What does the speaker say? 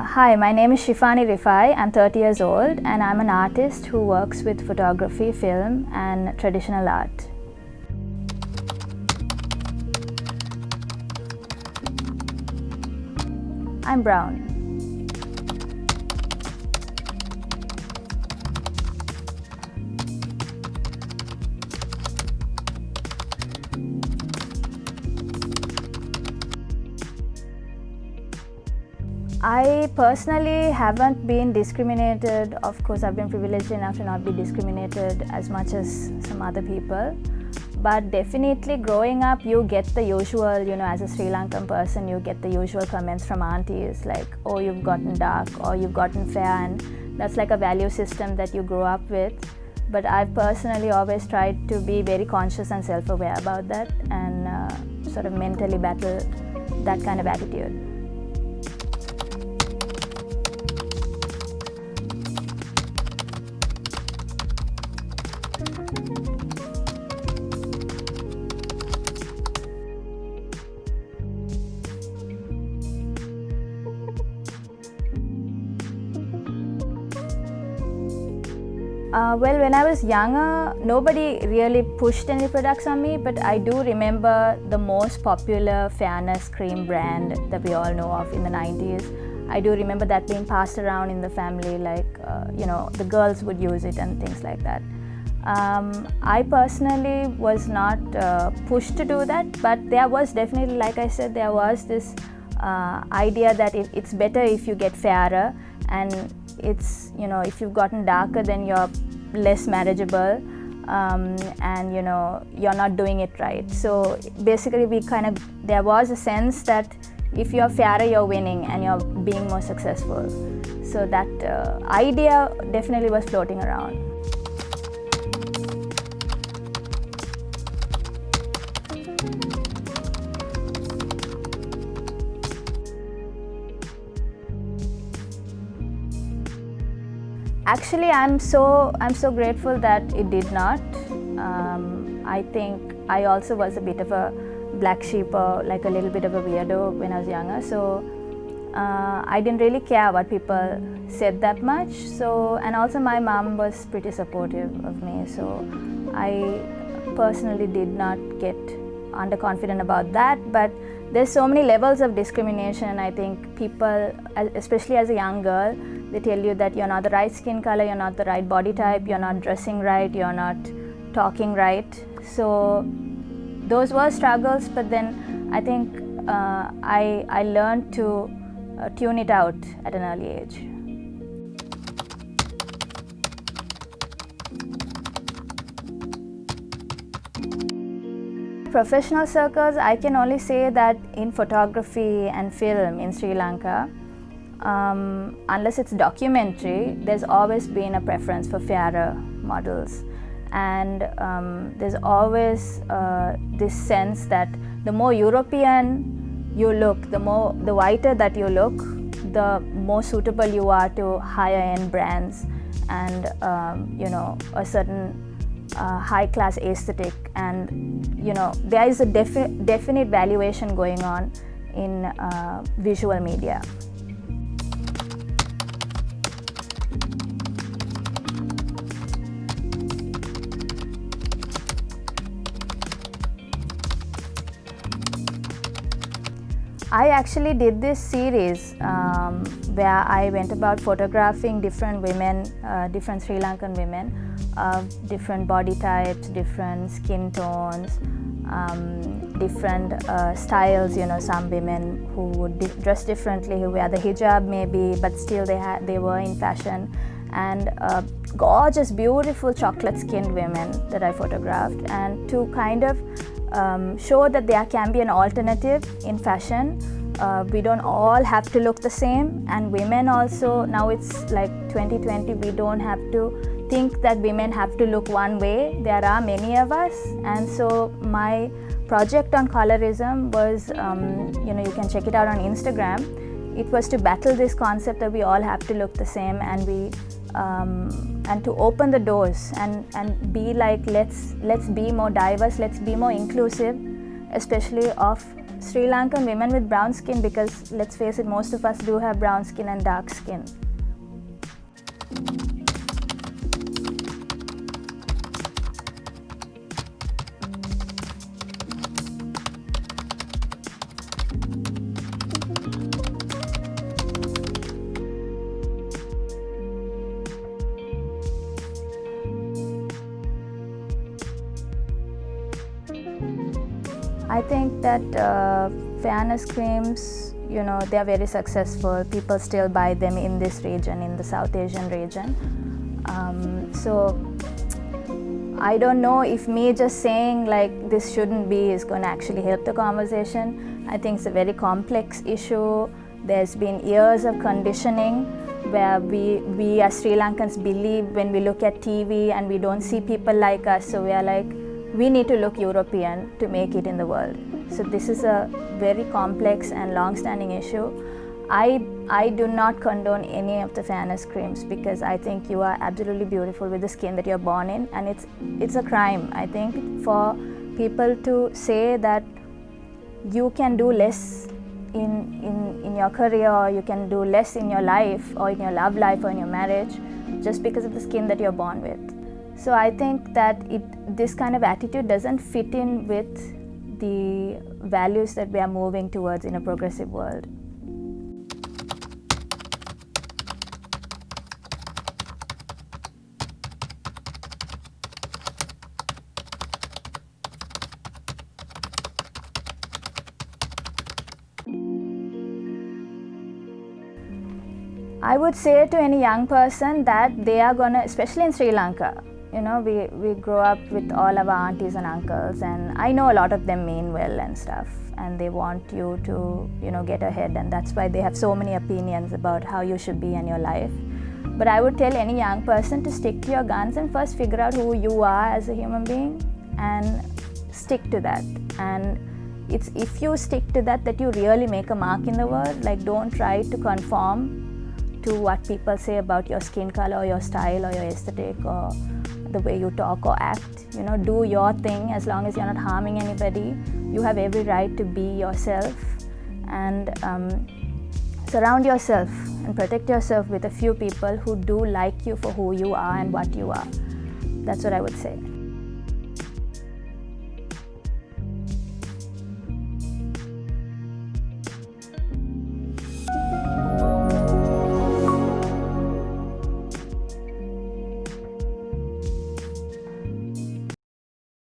Hi, my name is Shifani Rifai. I'm 30 years old and I'm an artist who works with photography, film, and traditional art. I'm brown. I personally haven't been discriminated. Of course, I've been privileged enough to not be discriminated as much as some other people. But definitely growing up, you get the usual, as a Sri Lankan person, you get the usual comments from aunties like, oh, you've gotten dark or you've gotten fair, and that's like a value system that you grow up with. But I've personally always tried to be very conscious and self-aware about that and sort of mentally battle that kind of attitude. Well, when I was younger, nobody really pushed any products on me, but I do remember the most popular fairness cream brand that we all know of in the 90s. I do remember that being passed around in the family, like, the girls would use it and things like that. I personally was not pushed to do that, but there was definitely, like I said, there was this idea that it's better if you get fairer, and it's, if you've gotten darker, then you're less marriageable, and you're not doing it right. So basically there was a sense that if you're fairer, you're winning and you're being more successful. So that idea definitely was floating around. Actually, I'm so grateful that it did not. I think I also was a bit of a black sheep, or like a little bit of a weirdo when I was younger. So I didn't really care what people said that much. So, and also my mom was pretty supportive of me. So I personally did not get underconfident about that. But there's so many levels of discrimination. I think people, especially as a young girl, they tell you that you're not the right skin color, you're not the right body type, you're not dressing right, you're not talking right. So those were struggles, but then I think I learned to tune it out at an early age. Professional circles, I can only say that in photography and film in Sri Lanka, unless it's documentary, there's always been a preference for fairer models, and there's always this sense that the more European you look, the whiter that you look, the more suitable you are to higher end brands and a certain high class aesthetic, and there is a definite valuation going on in visual media. I actually did this series where I went about photographing different women, different Sri Lankan women, different body types, different skin tones, different styles. Some women who would dress differently, who wear the hijab maybe, but still they were in fashion, and gorgeous, beautiful chocolate-skinned women that I photographed, and to kind of show that there can be an alternative in fashion. We don't all have to look the same, and women also, now it's like 2020, we don't have to think that women have to look one way. There are many of us, and so my project on colorism was, you can check it out on Instagram. It was to battle this concept that we all have to look the same, and to open the doors and be like, let's be more diverse, let's be more inclusive, especially of Sri Lankan women with brown skin, because let's face it, most of us do have brown skin and dark skin. I think that fairness creams, they are very successful. People still buy them in this region, in the South Asian region. So I don't know if me just saying like this shouldn't be is going to actually help the conversation. I think it's a very complex issue. There's been years of conditioning where we as Sri Lankans believe when we look at TV and we don't see people like us, so we are like, we need to look European to make it in the world. So this is a very complex and long-standing issue. I do not condone any of the fairness creams, because I think you are absolutely beautiful with the skin that you're born in, and it's a crime, I think, for people to say that you can do less in your career, or you can do less in your life, or in your love life, or in your marriage, just because of the skin that you're born with. So I think that this kind of attitude doesn't fit in with the values that we are moving towards in a progressive world. I would say to any young person that they are gonna, especially in Sri Lanka, we grow up with all of our aunties and uncles, and I know a lot of them mean well and stuff, and they want you to, get ahead, and that's why they have so many opinions about how you should be in your life. But I would tell any young person to stick to your guns and first figure out who you are as a human being and stick to that. And it's if you stick to that you really make a mark in the world. Like, don't try to conform to what people say about your skin color or your style or your aesthetic or the way you talk or act. Do your thing as long as you're not harming anybody. You have every right to be yourself, and surround yourself and protect yourself with a few people who do like you for who you are and what you are. That's what I would say.